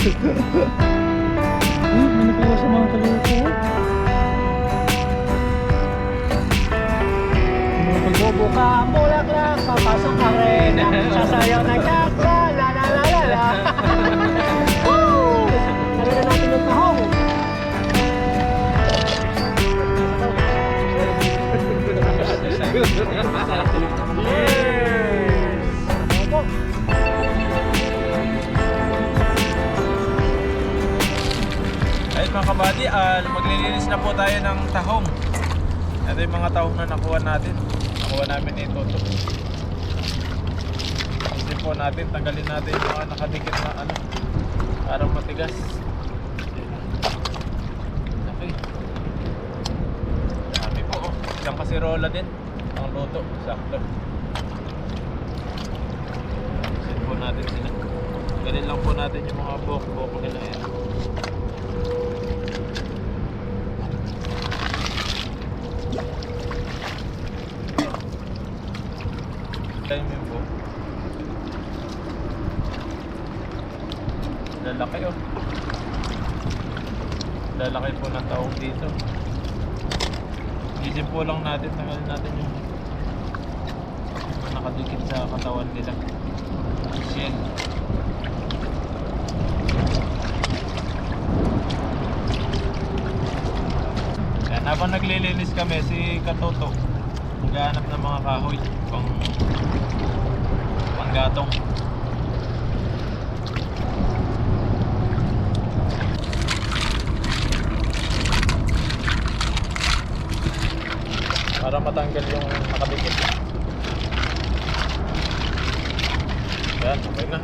May nakuha sa mga kaluko. Bubuka ang bulaklak, papasok ka rin. Sasayaw na kakla, la la la la la. Woo! Talaga natin yung tahong. Ayun mga kabady, maglilinis na po tayo ng tahong. Ito yung mga tahong na nakuha natin. Nakuha namin ni Toto. Kasi po natin, tanggalin natin yung mga nakadikit na ano, parang matigas. Okay. Dami po oh. Isang kasirola din. Ang luto, sakto. Set po natin sila. Ganun lang po natin yung mga buhok-buhok nila yan. Time yung buhok. Lalaki oh. Lalaki po ng taong dito. Isip po lang natin, tanggalin natin yung nakadikit sa katawan nila. Shell. Yan, habang naglilinis kami, si Katoto maghahanap ng mga kahoy panggatong. Para matanggal yung nakadikit. Yan, okay na.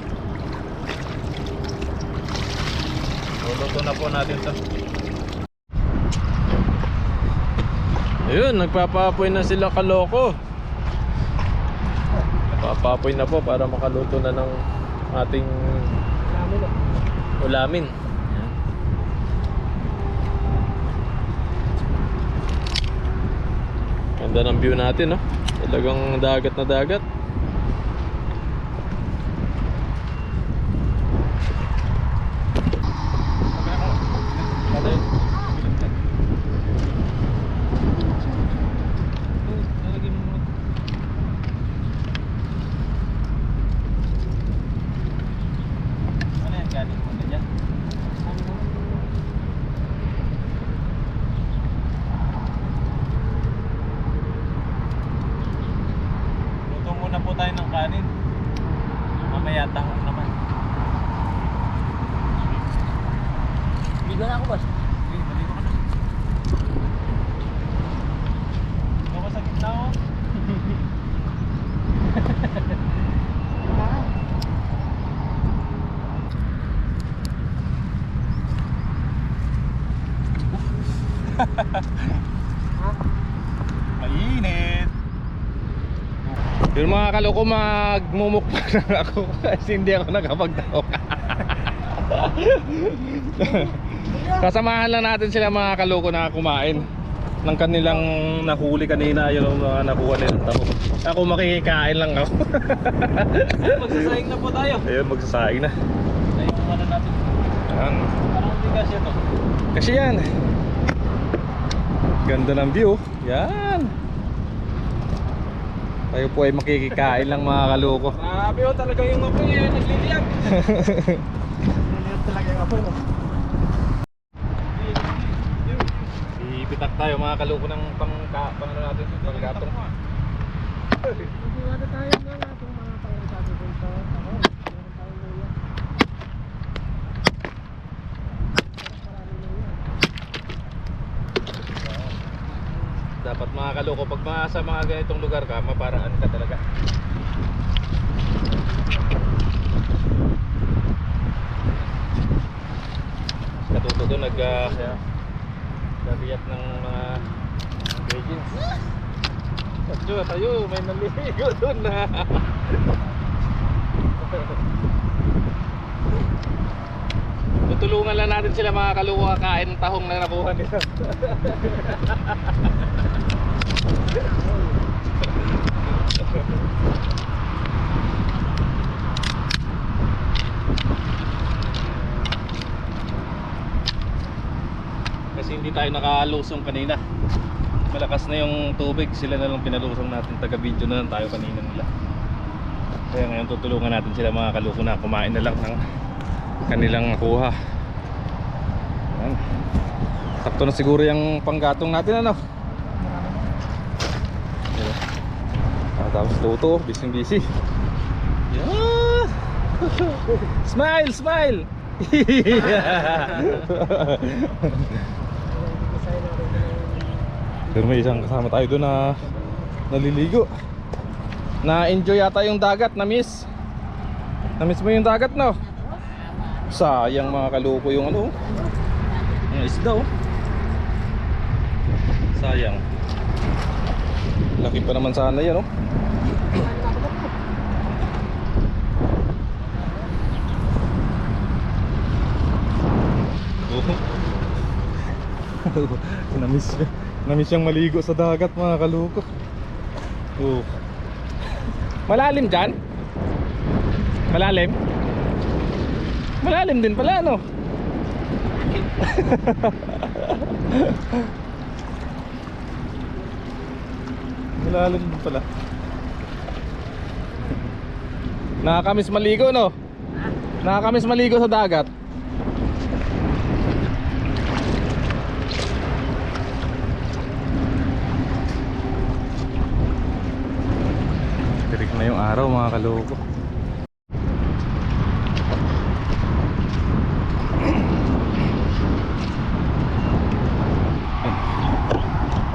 Luluto na po natin ito. Ayun, nagpapapoy na sila kaloko. Nagpapapoy na po para makaluto na ng ating ulamin. Ganda ng view natin, no? Talagang dagat na dagat. Tayo ng kanin. Mamaya tahong naman. Bigo na ako, boss. Okay, maligo ka na. Ikaw ka sa gitna oh. Mainit. Yung mga kaloko, magmumukbang lang ako kasi hindi ako nakapagtawag. Kasamahan lang natin sila mga kaloko na kumain ng kanilang nahuli kanina, yung mga nakuha nilang taho. Ako makikikain lang ako. Magsasaing na po tayo. Ayun, magsasaing na. Ayun, ano natin. Ayan. Parang hindi kasi ito. Kasi yan. Ganda ng view. Yan. Tayo po ay makikikain lang mga kaloko. Grabe oh, talaga yung apoy eh, nagliliyab. Nagliliyab talaga yung apoy, no? Ibitak tayo mga kaloko ng pang natin, panggatong. Hindi na tayo na natin mga panggatong dito. Ako, meron tayong luya. Dapat mga kaloko, pag sa mga ganitong lugar ka, maparaan ka talaga. Katuto doon nag-react ng mga ingredients. Tayo, may naligo doon na. Tutulungan lang natin sila mga kaloko kakain ng tahong na nakuha nila. Kasi hindi tayo nakalusong kanina. Malakas na yung tubig, sila na lang pinalusong natin. Taga video na lang tayo kanina nila. Kaya ngayon tutulungan natin sila mga kaluko na kumain na lang ng kanilang nakuha. Ayan. Sakto na siguro yung panggatong natin, ano? Ayan. Tapos Toto, busy. Yeah! Smile, smile! Pero may isang kasama tayo doon na naliligo. Na-enjoy yata yung dagat, na-miss. Na-miss mo yung dagat, no? Sayang mga kaluko yung ano, yung isda, oh. Sayang. Laki pa naman sana yan, oh. Na-miss yung maligo sa dagat mga kaluko. Oh. Malalim dyan? Malalim? Malalim din pala, no? Malalim din pala. Nakakamiss maligo, no? Nakakamiss maligo sa dagat. Tirik na yung araw mga kaloko.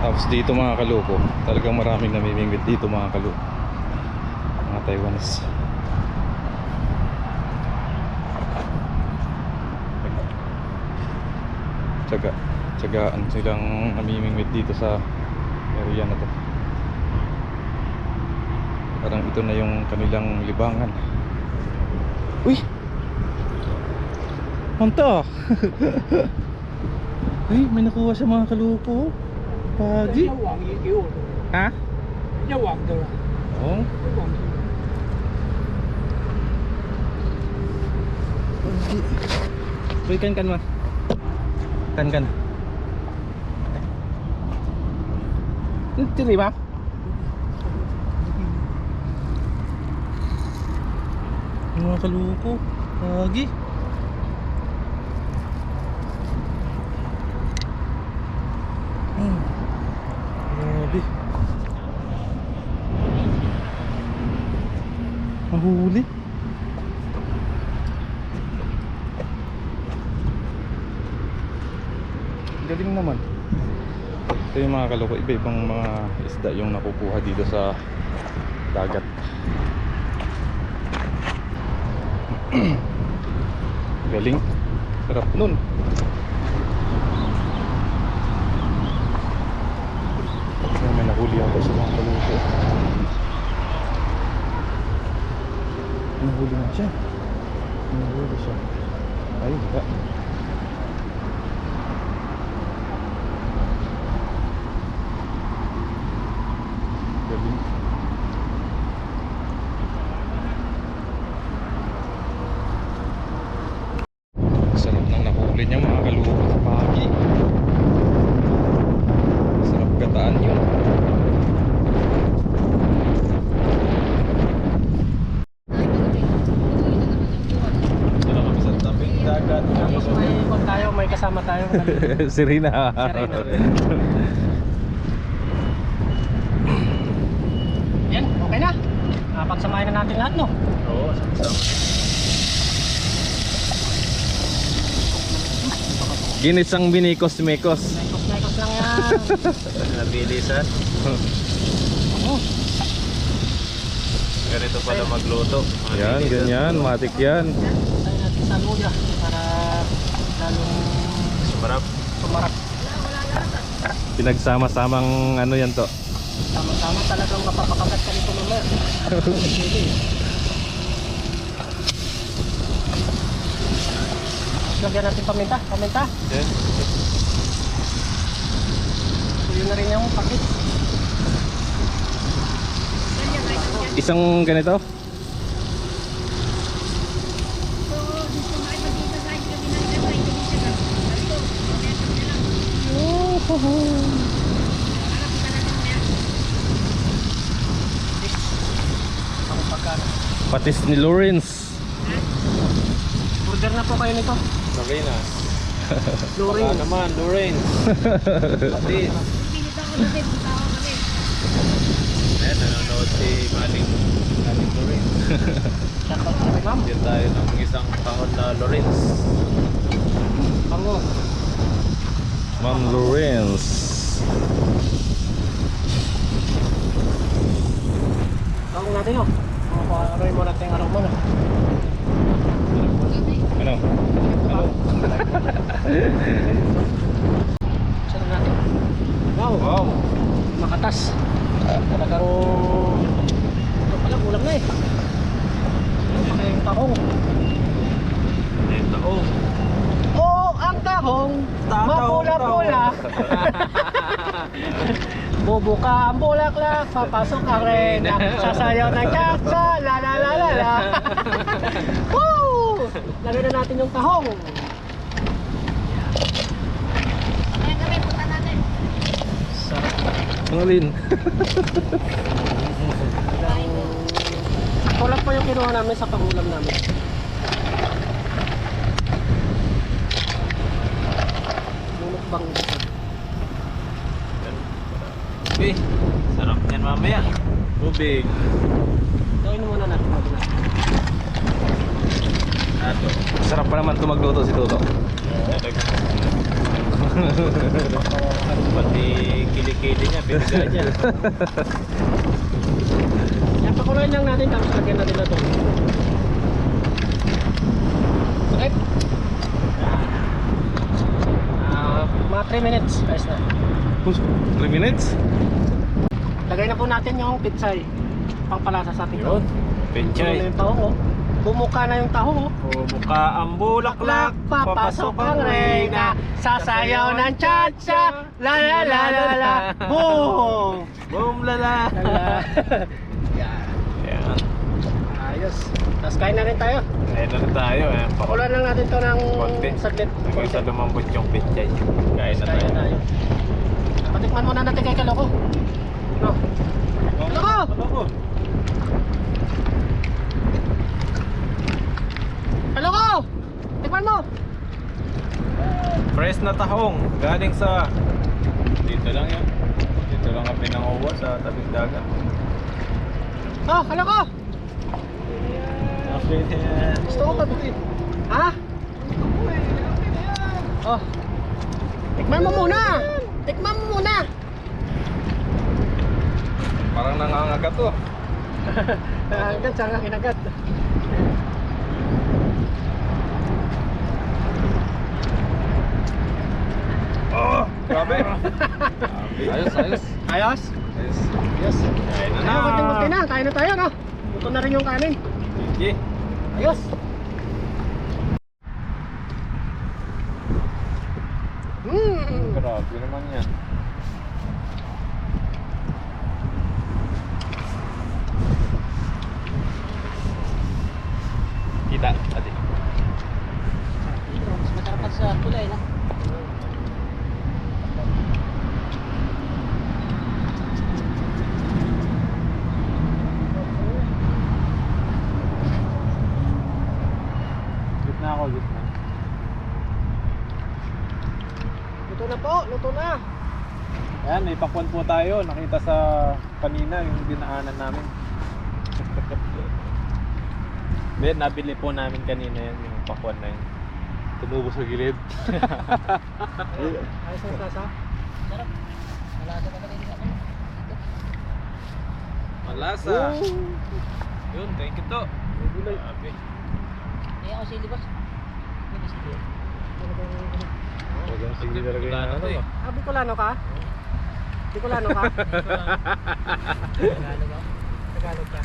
Tapos dito mga kaloko, talagang maraming namimingwit dito mga kaloko, mga Taiwanese. Tsagaan silang namimingwit dito sa area na to. Parang ito na yung kanilang libangan. Uy! Manta! Uy, may nakuha siya mga kalupo. Pagi. Ha? Oo. Uy, kan mo. Kan. Tiri ba? Mga kaluko, pagi. Grabe. Mahuli. Galing naman. Ito yung mga kaluko, iba-ibang mga isda yung nakukuha dito sa dagat. Galing. Sarap nun. May nahuli ako sa mga kaluko. Nahuli nga siya. Nahuli siya. Ay, wala. Galing. Sarap nang nahuli niya mga kaluko sa pagi. Sarap gataan yun. Sarap kami sa tabing dagat. Tapos may kasama tayo. Si Rina. Yan, okay na. Pagsamahin na natin lahat, no? Oo, sama-sama. Ginisang binikos-mekos. Mekos lang yan. Nabilisan. Ganito pala magluto. Yan, ganyan, matik yan. Tayo natin sa luya para lalong sumarap. Pinagsama-samang ano yan to. Tama-tama talagang mapapakagat ka nito mamaya. Lagyan natin paminta. Okay. Tuyo na rin yung pakit. Isang ganito? Ako pagkano. Patis ni Lawrence. Order na po kayo nito. Lawrence. Lorraine. naman, Lawrence. Patis. Ayan, nanonood si Maling Lawrence. Shoutout sa ma'am. Diyan tayo ng isang kahon na Lawrence. Pango. Ma'am Lawrence. Tawag natin yun. Aroy mo natin araw mo na. Ano? Ano? Saan natin? Wow. Wow. Makatas. Talagang ito pala ulam na eh. Ano yung tahong? Ito, oh. Oh, ang tahong mapula-pula. Bubuka ang bulaklak, papasok ang reyna, sasayaw ng tsa-tsa, la la la la la. Woo! Lagyan na natin yung tahong. Sarap. Ang alin? Kulap pa yung kinuha namin sa pangulam namin. Mumukbang ito. Okay. Sarap yan mamaya. Tubig. Gawin muna natin magla. Ato. Sarap pa naman ito magluto si Toto. Pati kilikili niya, piniga niya. Yan, pakulayin lang natin tapos lagyan natin na ito. Okay. Mga 3 minutes. Ayos na. 3 minutes? Lagay na po natin yung pitsay. Pangpalasa sa ating Yun. Ano Penchay. na yung tahong oh. Bumuka na yung tahong oh. Bumuka ang bulaklak, Papasok ang reyna, sasayaw ng cha-cha, la la la la la, boom! Boom lala. Lala. Yan. Ayan. Ayos. Tapos kain na rin tayo. Ayan na rin tayo. Ayan. Pakulan lang natin to ng Konti. saglit. Hanggang sa lumambot yung penchay. Kain na Kain tayo. na tayo. Patikman muna natin kay Kaloko. No. Kaloko! Kaloko! Kaloko! Tikman mo! Fresh na tahong. Galing sa... Dito lang yan. Dito lang kami nanguha sa tabing dagat. Oh, Kaloko! Okay na yan. Gusto ko pa ito. Ha? Oh. Tikman mo muna! Tikman mo muna! Parang nangangagat to. Agad, saka kinagat. Oh! Grabe! Ayos, ayos. Ayos? Ayos. Ayos. Kain na na. Ayos, kunting na. Kain na tayo, no? Luto na rin yung kanin. Sige. Ayos. Grabe naman yan. Kita, ate. Mas matarapat sa kulay, no? Gitna ako, gitna. Luto na po, luto na. Ayan, may pakwan po tayo. Nakita sa kanina yung dinaanan namin. Then, nabili po namin kanina yan, yung pakwan na yun. Tumubo sa gilid. Ayos ang sasa. Sarap. Malasa na kanina ako. Malasa. Yun, thank you to. Grabe. Kaya ako sili, boss. Hindi sili. Huwag ang sige talaga yung ano. Ah, Bicolano ka? Bicolano ka? Tagalog ako. Tagalog ka.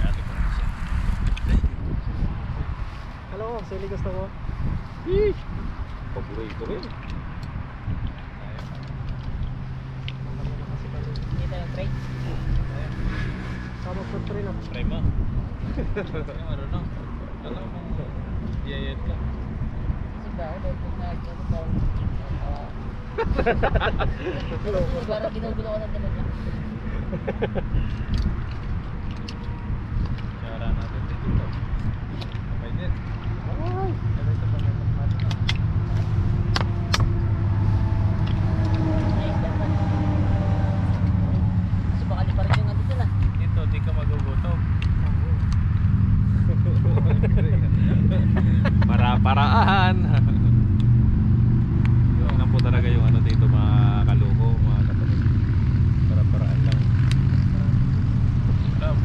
Hello, sili gusto mo? Paborito rin. Hindi tayo try. Sama po try na. Try mo. Ano no? Alam mo, yayad ka. Sige ako, dahil kung nakikita ko Parang ginugulo ko ng talaga. Tsara natin dito. Okay din. Ay! Ito pa natin. Nice dapat. Kasi baka di pa rin yung andito na. Dito, di ka magugutom. Para-paraan. Yun lang po talaga yung ano dito mga kaloko, mga kapatid. Para-paraan lang. Stop.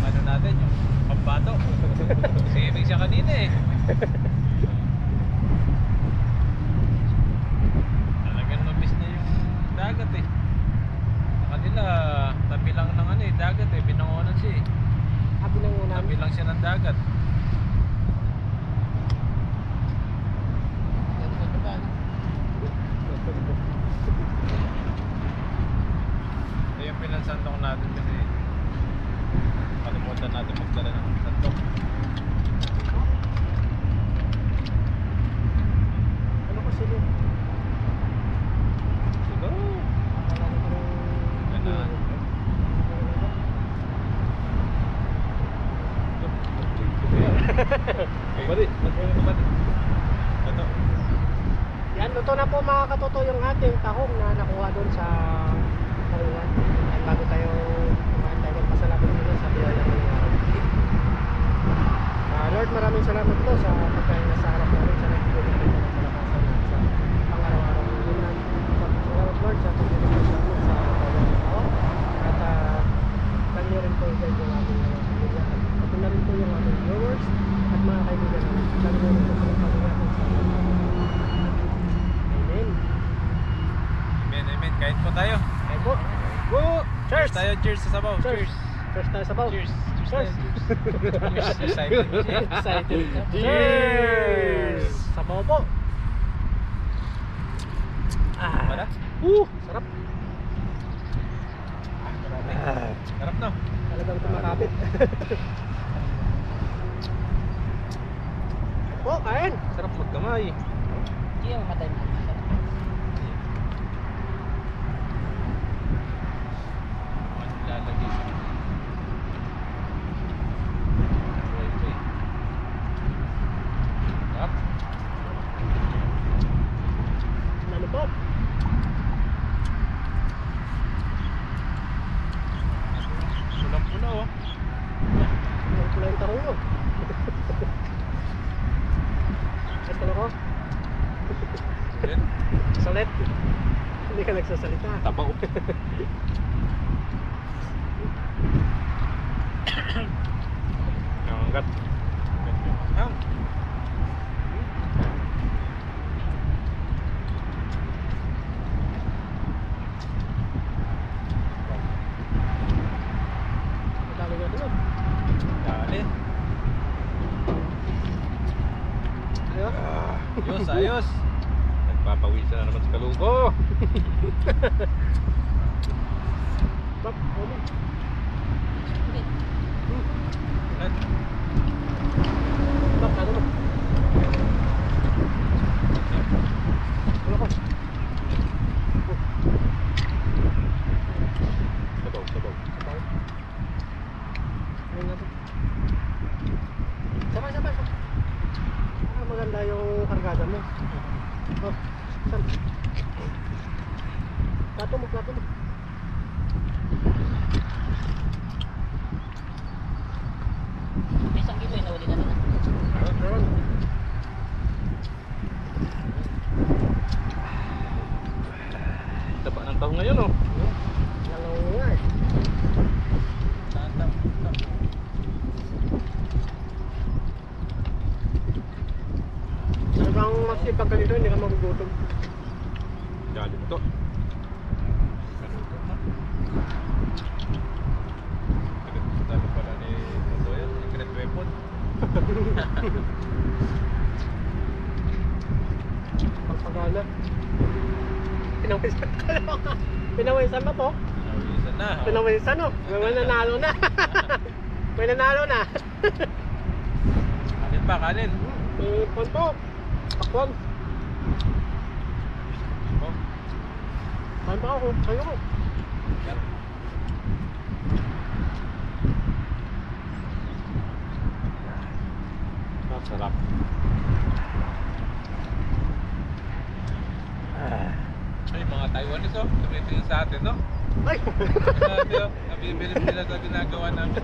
Ano natin yung pambato. Swimming siya kanina eh. Talagang mabis na yung dagat eh. Sa kanila, tabi lang ng ano eh, dagat eh, binangonan siya eh. Habi lang muna. Tabi lang siya ng dagat. Gano'n sa baba, no? Ito yung pinansandok natin kasi kalimutan natin magdala ng sandok. Ano ko sila? Ito. Akala ko rin... Ganaan. Balik, balik. Ito. Yan, luto na po mga katoto yung ating tahong na nakuha doon sa tarungan. At bago tayo kumain tayo, magpasalamat muna sa biyaya ng araw. Lord, maraming salamat po sa pagkain na sa harap namin sa nagbibigay namin ng kalakasan at sa pang-araw-araw ng ilan. Salamat Lord sa pagbibigay sa amin sa bawat tao. At kanyo rin po yung yung aming mga pamilya. At pati na rin po yung aming viewers at mga kaibigan namin. Kanyo rin po sa pagpapagatan sa amin. Amen. Amen, amen. Kahit po tayo. Kaya po. Go! Cheers! Tayo, cheers sa sabaw. Cheers! Cheers tayo sa baw. Cheers! Cheers! Cheers! Excited. Excited. Cheers! Sa baw po. Wala? Sarap. Grabe. Sarap no? Talagang kumakapit. Po, kain. Sarap magkamay. Hindi yung mamatay na. Ano lalagay sa ito eh. Sarap. Ano po? Pulang-pula oh. Ang pula yung tarong mo. Ayos ka na ko? Yan. Salit. Hindi ka nagsasalita. Tabaw. Ang hanggat. Ang. Madali na tulog. Dali. Ayos. Ayos, ayos. Nagpapawisan na naman sa kalungko. Stop. Ano? Ulit. Stop. Ano mo? Ano ko? Sabaw, sabaw. Sabay. Ayun nga po. Sabay, sabay. Maganda yung kargada mo. Oh, saan? Plato mo, plato mo. May isang kilo yung nahuli na na. Meron. Taba ng taho ngayon oh. Lalaw nga eh. Tatap. Talagang masipag ka dito, hindi ka magugutom. Galing to. Talo pala ni Totoyan, secret weapon. Pagpagala. Pinawisan ka lang. Pinawisan mo po? Nawisan na. oh. Pinawisan o. May nanalo na. May nanalo na. Alit pa, kanin. May pan po. Takwan. Oh. Kain pa ako. Kayo ko. Yan. Sarap. Ay, mga Taiwanese oh. Tumitingin sa atin, no? Ay! Sabi oh, nabibilib nila sa ginagawa namin.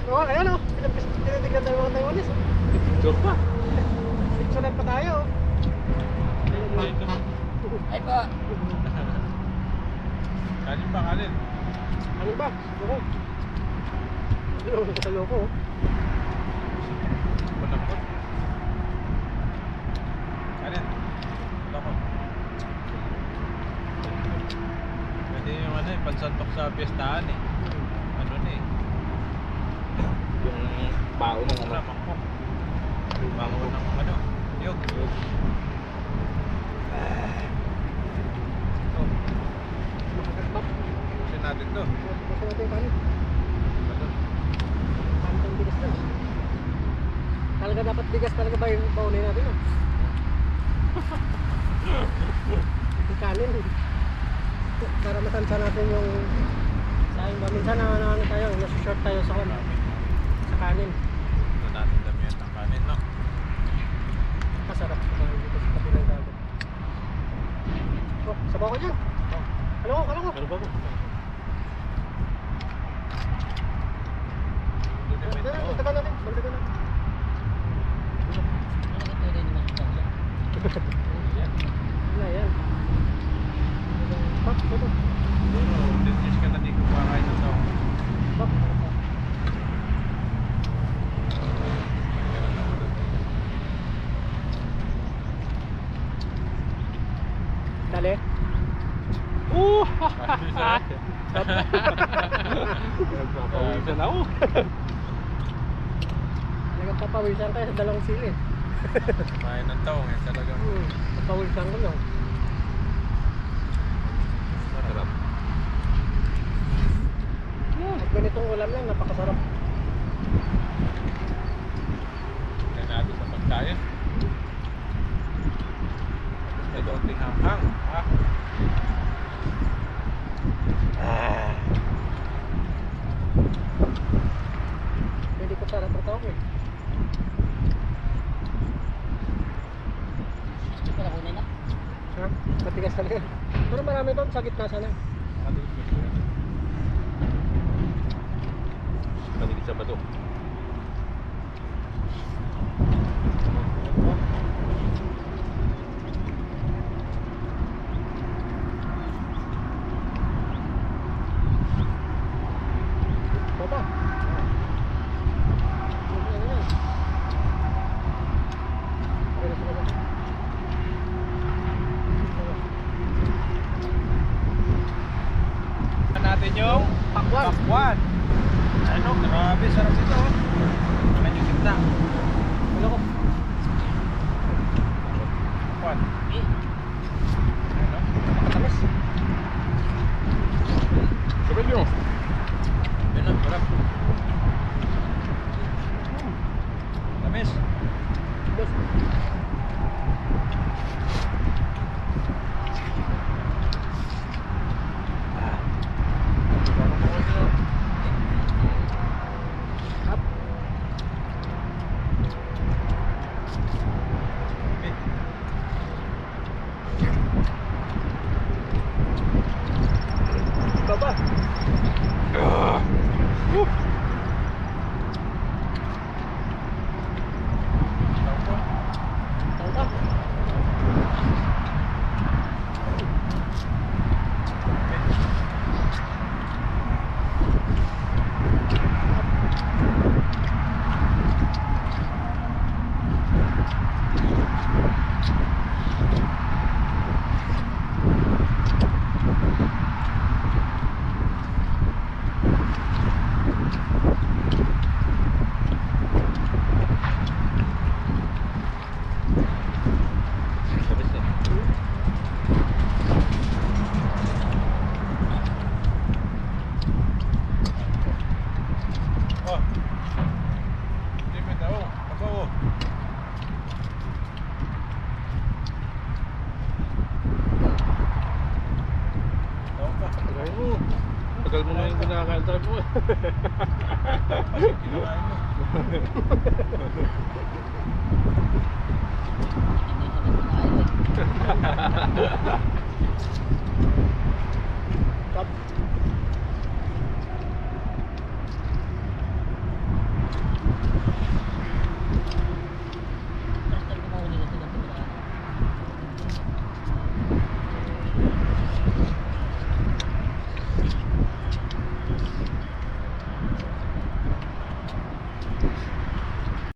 Oo, ayan o. Tinitignan tayo mga Taiwanese. Picture pa. Picturean pa tayo. Ay pa. Kanin pa, kanin. Ano ba? Ako. Ano sa loko? Malambot. Kanin. Loko. Pwede yung ano eh, pansantok sa piyestahan eh. Ano na eh. Yung bao ng ano. Mangkok. Mangkok ng ano. Yog. Oh. Makakakbap. Kasi natin to. Gusto natin kanin. Ano? Kanin bigas na. Talaga dapat bigas talaga ba yung baunin natin? No? Yung kanin. Para matansa natin yung sayang ba. Minsan na ano tayo, nasa-short tayo sa kanin. Ito natin damihan ng kanin, no? Masarap kumain dito sa tabi ng dagat. Oh, sabaw ko dyan. Ano ko? Ano ba ko? Balikan natin. Balikan natin. Ano ka pwede naman ito? Yan, yan. Pop, ito. Pero, 10 years ka na di kumakain ng tao. Pop. Dali. Nagpapawisan ako. Nagpapawisan tayo sa dalawang sili. Kumain ng taong eh, talagang Nagpawisan ko lang. sarap. At ganitong ulam lang, napakasarap. Kaya natin sa pagkain. May konting hanghang. Pwede ko para ito ako eh. Ito pala kunin na. Ha? Matigas talaga. Pero marami doon sa gitna sana. Paligid sa bato. Baba. Ano yan? Okay na sila ba? Natin yung Pakwan. pakwan. Ano? Grabe, sarap ito. Ano yung gitna? Ano ko? Pakwan. Eh, Ano? Matamis. Sabi nyo. Yan ang sarap. Tamis. Dos. Up. Baba. Tangka. Tamis eh. Oh. Hindi may tao. Ako oh. nakakaintay po.